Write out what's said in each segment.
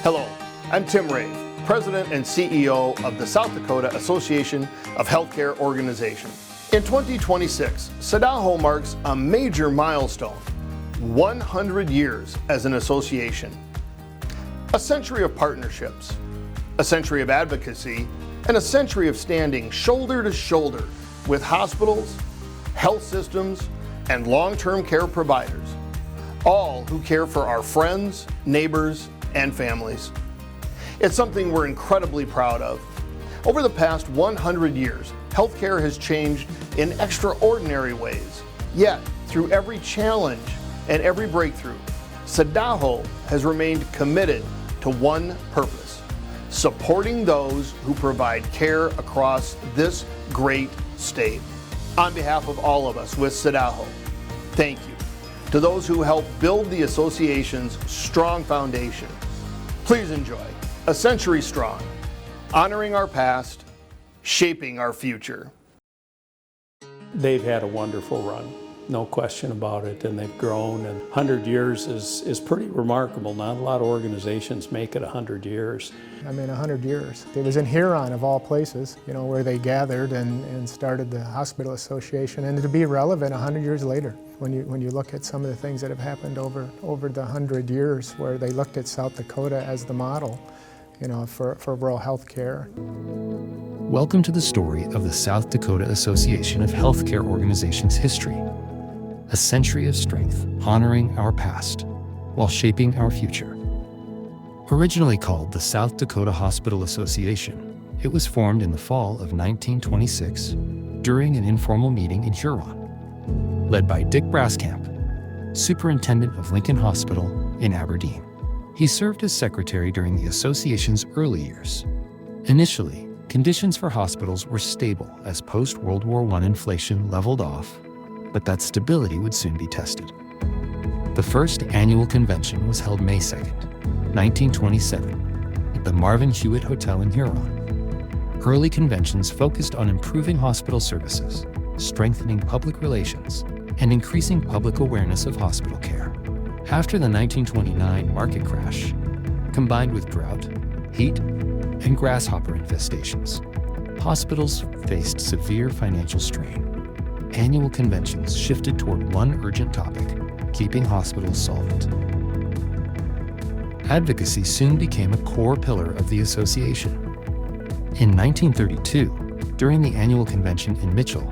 Hello, I'm Tim Rave, President and CEO of the South Dakota Association of Healthcare Organizations. In 2026, SDAHO marks a major milestone, 100 years as an association. A century of partnerships, a century of advocacy, and a century of standing shoulder to shoulder with hospitals, health systems, and long-term care providers, all who care for our friends, neighbors, and families. It's something we're incredibly proud of. Over the past 100 years, healthcare has changed in extraordinary ways. Yet, through every challenge and every breakthrough, SDAHO has remained committed to one purpose: supporting those who provide care across this great state. On behalf of all of us with SDAHO, thank you to those who helped build the association's strong foundation. Please enjoy A Century Strong, honoring our past, shaping our future. They've had a wonderful run, no question about it, and they've grown, and 100 years is pretty remarkable. Not a lot of organizations make it 100 years. I mean, 100 years. It was in Huron, of all places, you know, where they gathered and started the hospital association, and to be relevant 100 years later. When you look at some of the things that have happened over the 100 years, where they looked at South Dakota as the model, you know, for rural health care. Welcome to the story of the South Dakota Association of Healthcare Organizations history. A century of strength, honoring our past while shaping our future. Originally called the South Dakota Hospital Association, it was formed in the fall of 1926 during an informal meeting in Huron, led by Dick Braskamp, superintendent of Lincoln Hospital in Aberdeen. He served as secretary during the association's early years. Initially, conditions for hospitals were stable as post-World War I inflation leveled off, but that stability would soon be tested. The first annual convention was held May 2nd, 1927, at the Marvin Hewitt Hotel in Huron. Early conventions focused on improving hospital services, strengthening public relations, and increasing public awareness of hospital care. After the 1929 market crash, combined with drought, heat, and grasshopper infestations, hospitals faced severe financial strain. Annual conventions shifted toward one urgent topic: keeping hospitals solvent. Advocacy soon became a core pillar of the association. In 1932, during the annual convention in Mitchell,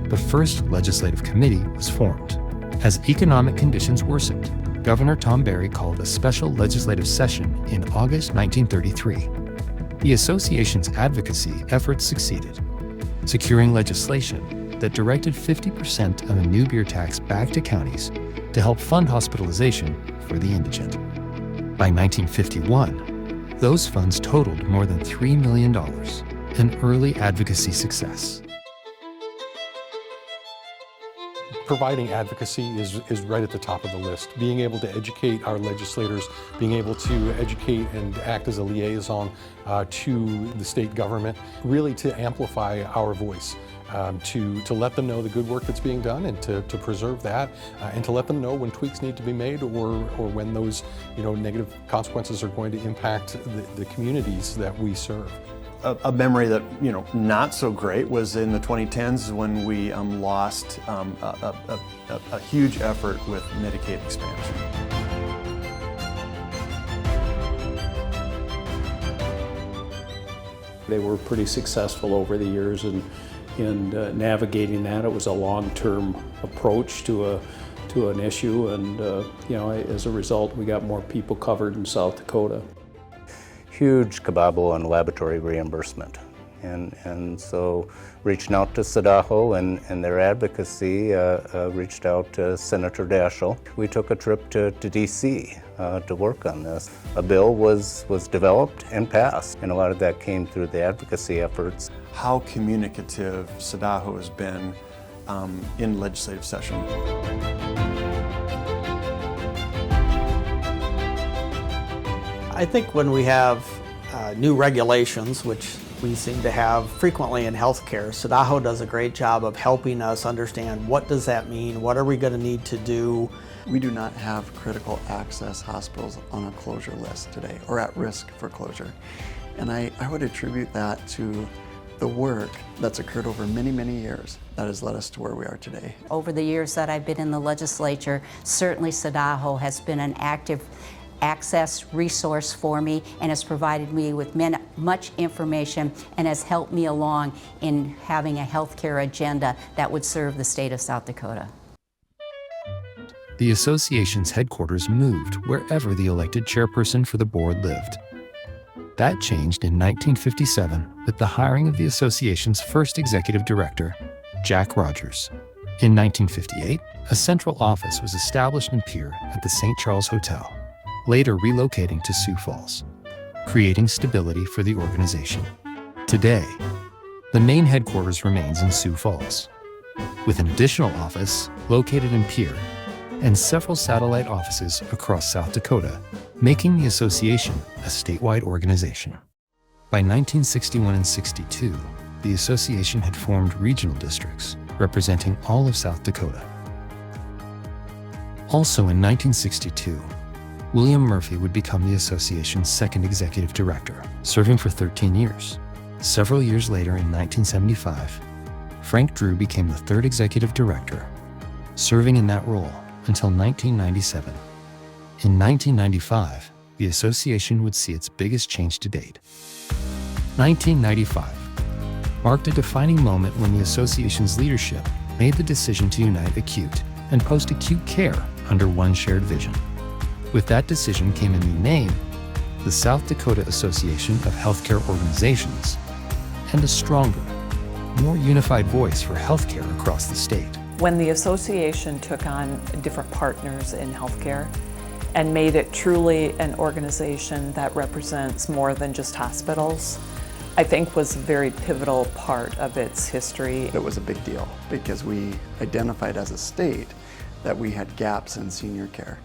the first legislative committee was formed. As economic conditions worsened, Governor Tom Barry called a special legislative session in August 1933. The association's advocacy efforts succeeded, securing legislation that directed 50% of the new beer tax back to counties to help fund hospitalization for the indigent. By 1951, those funds totaled more than $3 million, an early advocacy success. Providing advocacy is right at the top of the list. Being able to educate our legislators, being able to educate and act as a liaison to the state government, really to amplify our voice, to let them know the good work that's being done and to preserve that, and to let them know when tweaks need to be made or when those negative consequences are going to impact the communities that we serve. A memory that, not so great was in the 2010s when we lost a huge effort with Medicaid expansion. They were pretty successful over the years in navigating that. It was a long-term approach to an issue, and as a result, we got more people covered in South Dakota. Huge cabal on laboratory reimbursement. And so reaching out to SDAHO and their advocacy, reached out to Senator Daschle. We took a trip to DC to work on this. A bill was developed and passed, and a lot of that came through the advocacy efforts. How communicative SDAHO has been in legislative session. I think when we have new regulations, which we seem to have frequently in healthcare. SDAHO does a great job of helping us understand what does that mean, what are we going to need to do. We do not have critical access hospitals on a closure list today or at risk for closure. And I would attribute that to the work that's occurred over many, many years that has led us to where we are today. Over the years that I've been in the legislature, certainly SDAHO has been an active access resource for me and has provided me with much information and has helped me along in having a healthcare agenda that would serve the state of South Dakota. The association's headquarters moved wherever the elected chairperson for the board lived. That changed in 1957 with the hiring of the association's first executive director, Jack Rogers. In 1958, a central office was established in Pierre at the St. Charles Hotel, later relocating to Sioux Falls, creating stability for the organization. Today, the main headquarters remains in Sioux Falls, with an additional office located in Pierre and several satellite offices across South Dakota, making the association a statewide organization. By 1961 and 62, the association had formed regional districts representing all of South Dakota. Also in 1962, William Murphy would become the association's second executive director, serving for 13 years. Several years later, in 1975, Frank Drew became the third executive director, serving in that role until 1997. In 1995, the association would see its biggest change to date. 1995 marked a defining moment when the association's leadership made the decision to unite acute and post-acute care under one shared vision. With that decision came a new name, the South Dakota Association of Healthcare Organizations, and a stronger, more unified voice for healthcare across the state. When the association took on different partners in healthcare and made it truly an organization that represents more than just hospitals, I think was a very pivotal part of its history. It was a big deal because we identified as a state that we had gaps in senior care.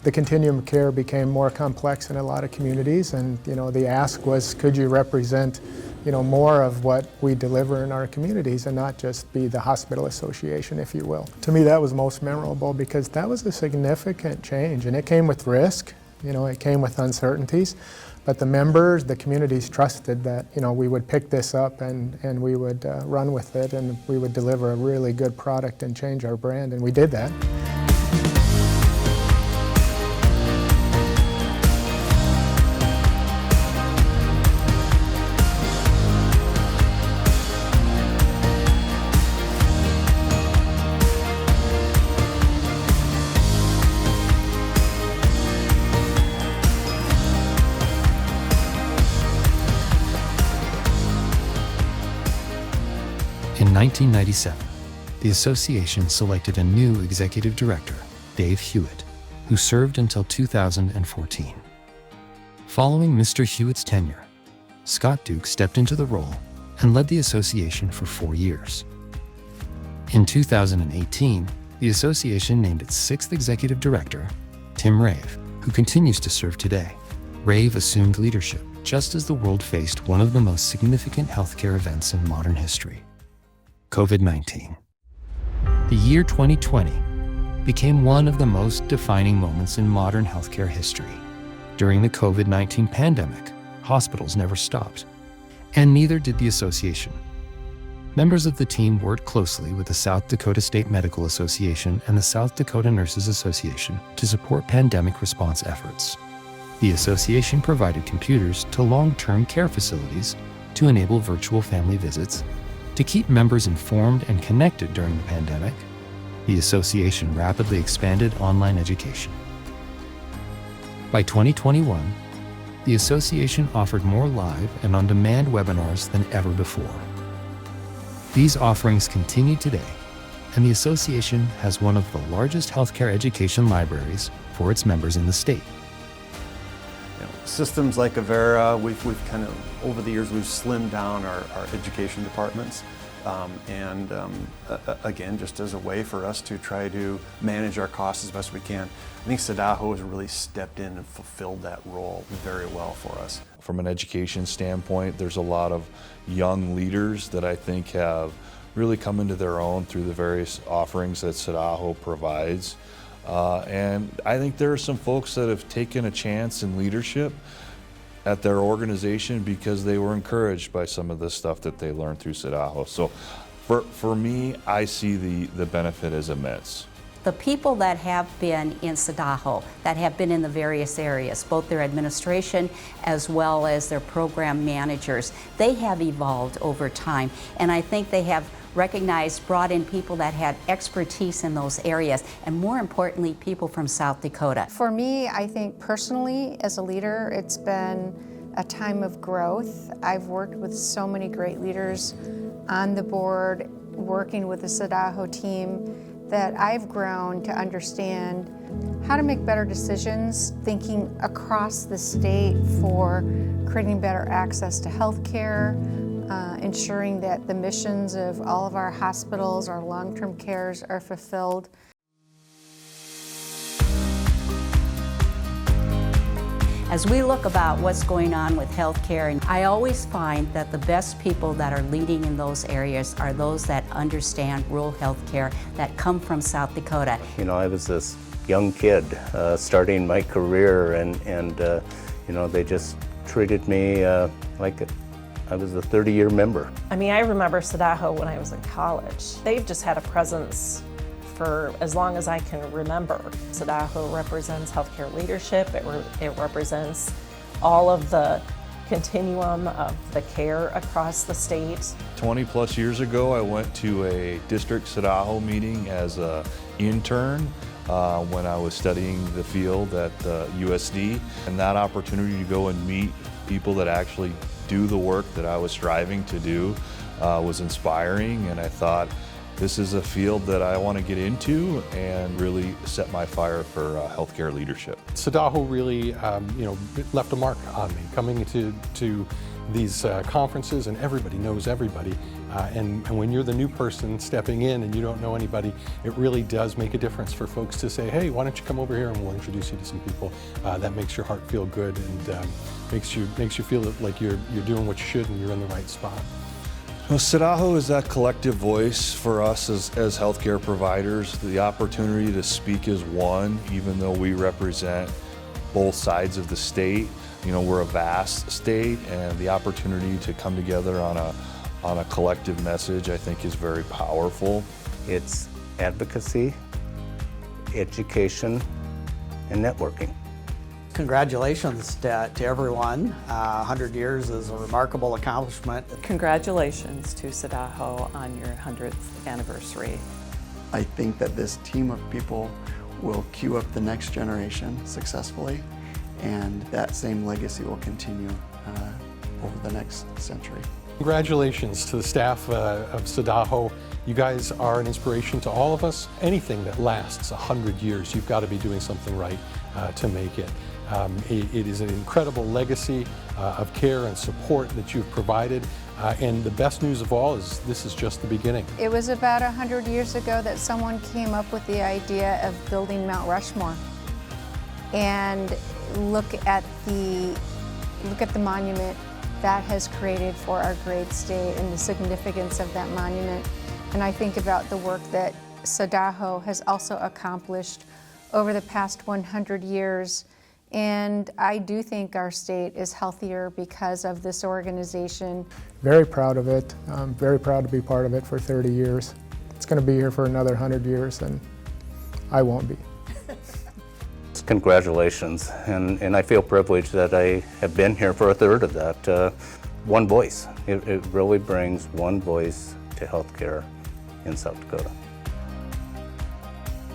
The continuum of care became more complex in a lot of communities, and the ask was, could you represent more of what we deliver in our communities and not just be the hospital association, if you will. To me, that was most memorable because that was a significant change, and it came with risk, it came with uncertainties, but the members, the communities trusted that we would pick this up and we would run with it, and we would deliver a really good product and change our brand, and we did that. In 1997, the association selected a new executive director, Dave Hewitt, who served until 2014. Following Mr. Hewitt's tenure, Scott Duke stepped into the role and led the association for 4 years. In 2018, the association named its sixth executive director, Tim Rave, who continues to serve today. Rave assumed leadership just as the world faced one of the most significant healthcare events in modern history, COVID-19. The year 2020 became one of the most defining moments in modern healthcare history. During the COVID-19 pandemic, hospitals never stopped, and neither did the association. Members of the team worked closely with the South Dakota State Medical Association and the South Dakota Nurses Association to support pandemic response efforts. The association provided computers to long-term care facilities to enable virtual family visits. To keep members informed and connected during the pandemic, the association rapidly expanded online education. By 2021, the association offered more live and on-demand webinars than ever before. These offerings continue today, and the association has one of the largest healthcare education libraries for its members in the state. Systems like Avera, we've kind of, over the years, we've slimmed down our education departments Again, just as a way for us to try to manage our costs as best we can. I think SDAHO has really stepped in and fulfilled that role very well for us. From an education standpoint, there's a lot of young leaders that I think have really come into their own through the various offerings that SDAHO provides. And I think there are some folks that have taken a chance in leadership at their organization because they were encouraged by some of the stuff that they learned through SDAHO. So for me, I see the benefit as immense. The people that have been in SDAHO, that have been in the various areas, both their administration as well as their program managers, they have evolved over time. And I think they have recognized, brought in people that had expertise in those areas, and more importantly, people from South Dakota. For me, I think personally, as a leader, it's been a time of growth. I've worked with so many great leaders on the board, working with the SDAHO team, that I've grown to understand how to make better decisions, thinking across the state for creating better access to health care, ensuring that the missions of all of our hospitals, our long-term cares are fulfilled. As we look about what's going on with healthcare, and I always find that the best people that are leading in those areas are those that understand rural healthcare, that come from South Dakota. You know, I was this young kid starting my career, and you know, they just treated me like I was a 30-year member. I mean, I remember SDAHO when I was in college. They've just had a presence for as long as I can remember. SDAHO represents healthcare leadership. It represents all of the continuum of the care across the state. 20 plus years ago, I went to a district SDAHO meeting as an intern when I was studying the field at USD. And that opportunity to go and meet people that actually do the work that I was striving to do was inspiring, and I thought, this is a field that I want to get into and really set my fire for healthcare leadership. SDAHO really, you know, left a mark on me coming to these conferences, and everybody knows everybody. And when you're the new person stepping in and you don't know anybody, it really does make a difference for folks to say, hey, why don't you come over here and we'll introduce you to some people. That makes your heart feel good and makes you feel like you're doing what you should and you're in the right spot. Well, SDAHO is that collective voice for us as healthcare providers. The opportunity to speak as one, even though we represent both sides of the state. You know, we're a vast state, and the opportunity to come together on a collective message, I think, is very powerful. It's advocacy, education, and networking. Congratulations to everyone. 100 years is a remarkable accomplishment. Congratulations to SDAHO on your 100th anniversary. I think that this team of people will queue up the next generation successfully, and that same legacy will continue over the next century. Congratulations to the staff of SDAHO. You guys are an inspiration to all of us. Anything that lasts 100 years, you've got to be doing something right to make it. It is an incredible legacy of care and support that you've provided, and the best news of all is this is just the beginning. It was about 100 years ago that someone came up with the idea of building Mount Rushmore. And look at the monument that has created for our great state and the significance of that monument. And I think about the work that SDAHO has also accomplished over the past 100 years. And I do think our state is healthier because of this organization. Very proud of it. I'm very proud to be part of it for 30 years. It's going to be here for another 100 years, and I won't be. Congratulations, and I feel privileged that I have been here for a third of that. One voice. It really brings one voice to healthcare in South Dakota.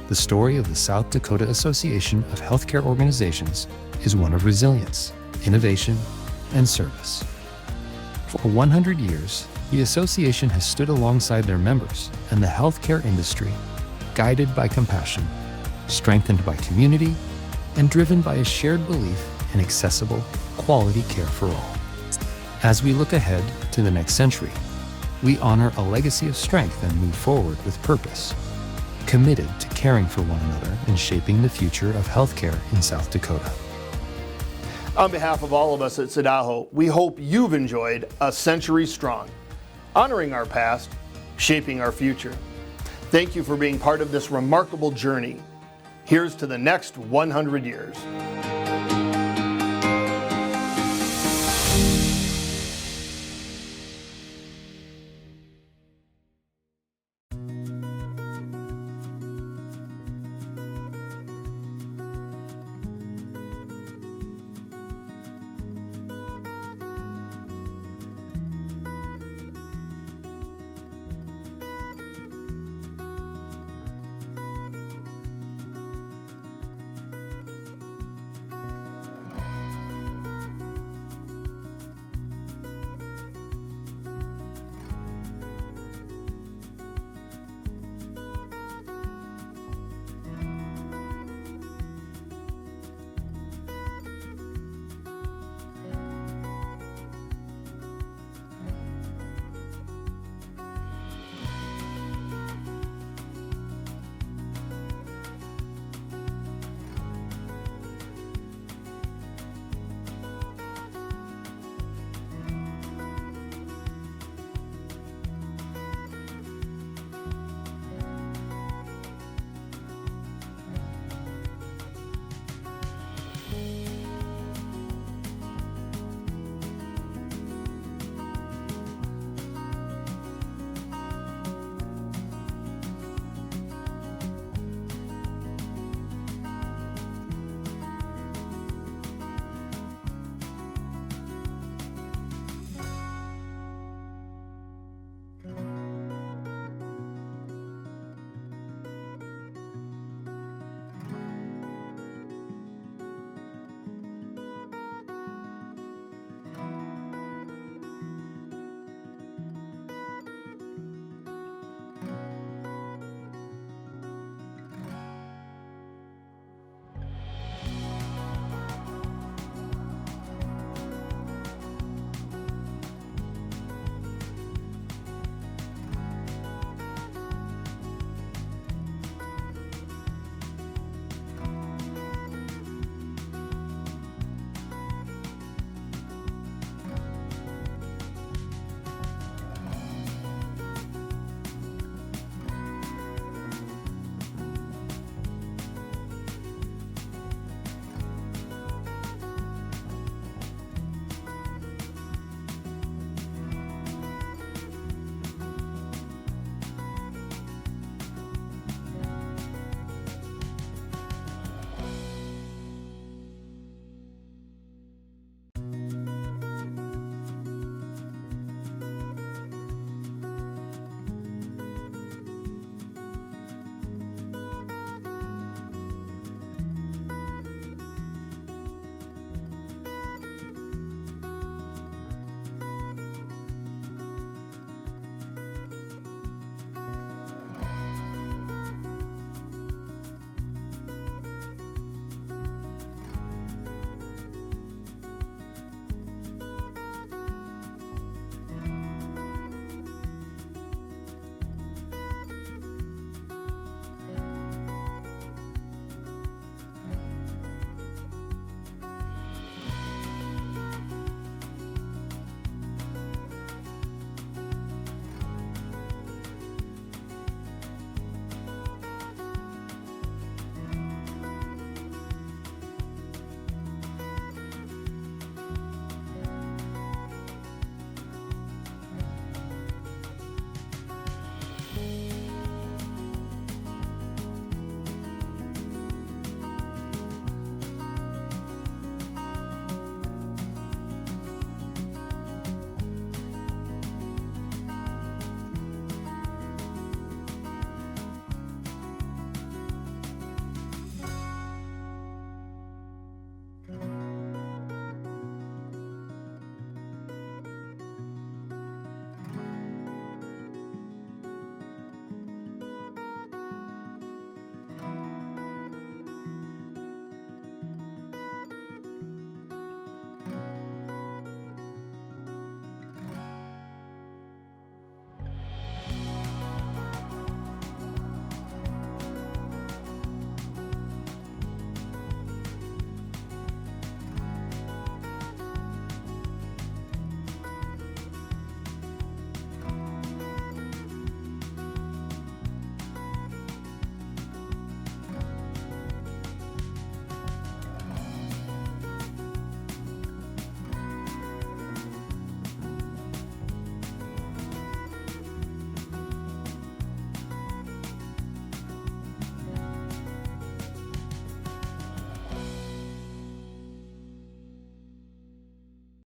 The story of the South Dakota Association of Healthcare Organizations is one of resilience, innovation, and service. For 100 years, the association has stood alongside their members and the healthcare industry, guided by compassion, strengthened by community, and driven by a shared belief in accessible, quality care for all. As we look ahead to the next century, we honor a legacy of strength and move forward with purpose, committed to caring for one another and shaping the future of healthcare in South Dakota. On behalf of all of us at SDAHO, we hope you've enjoyed A Century Strong, honoring our past, shaping our future. Thank you for being part of this remarkable journey. Here's to the next 100 years.